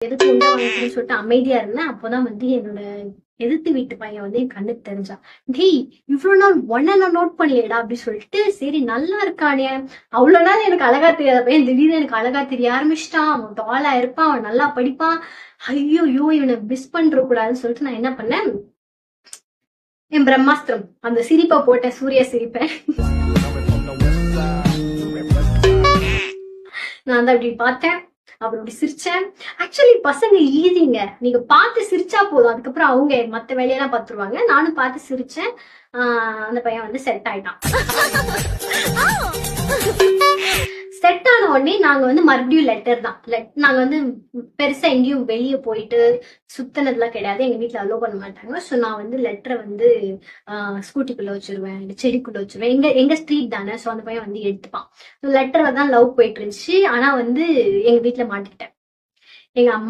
எதுக்கு உண்டா வாங்கிக்கணும்னு சொல்லிட்டு அமைதியா இருந்தேன். அப்போதான் வந்து என்னோட எதிர்த்து வீட்டு பையன் வந்து என் கண்ணுக்கு தெரிஞ்சான். டேய் இவ்வளவு நாள் ஒன்ன நான் நோட் பண்ணலடா அப்படின்னு சொல்லிட்டு, சரி நல்லா இருக்கானே, அவ்வளவு நாள் எனக்கு அழகா தெரியாத பையன் திடீர்னு எனக்கு அழகா தெரிய ஆரம்பிச்சிட்டான். அவன் டாலா இருப்பான், அவன் நல்லா படிப்பான். ஐயோ இவனை மிஸ் பண்ற கூடாதுன்னு சொல்லிட்டு நான் என்ன பண்ணேன், என் பிரம்மாஸ்திரம் அந்த சிரிப்பை போட்டேன், சூர்யா சிரிப்பேன். நான் வந்து அப்படி பார்த்தேன், அப்புறம் அப்படி சிரிச்சேன். ஆக்சுவலி பசங்க ஈஸிங்க, நீங்க பார்த்து சிரிச்சா போதும், அதுக்கப்புறம் அவங்க மத்த வேலையெல்லாம் பார்த்துருவாங்க. நானும் பார்த்து சிரிச்சேன். அந்த பையன் வந்து செட் ஆயிட்டான். செட் ஆன உடனே நாங்க வந்து மறுபடியும் லெட்டர் தான். நாங்க வந்து பெருசா எங்கேயும் வெளியே போயிட்டு சுத்தினதுலாம் கிடையாது, எங்க வீட்டுல அலோவ் பண்ண மாட்டாங்க. ஸோ நான் வந்து லெட்டரை வந்து ஸ்கூட்டிக்குள்ள வச்சிருவேன், செடிக்குள்ள வச்சிருவேன். எங்க ஸ்ட்ரீட் தானே, ஸோ அந்த பையன் வந்து எடுத்துப்பான். லெட்டர்ல தான் லவ் போயிட்டு இருந்துச்சு. ஆனா வந்து எங்க வீட்டுல மாட்டிக்கிட்டேன். எங்க அம்மா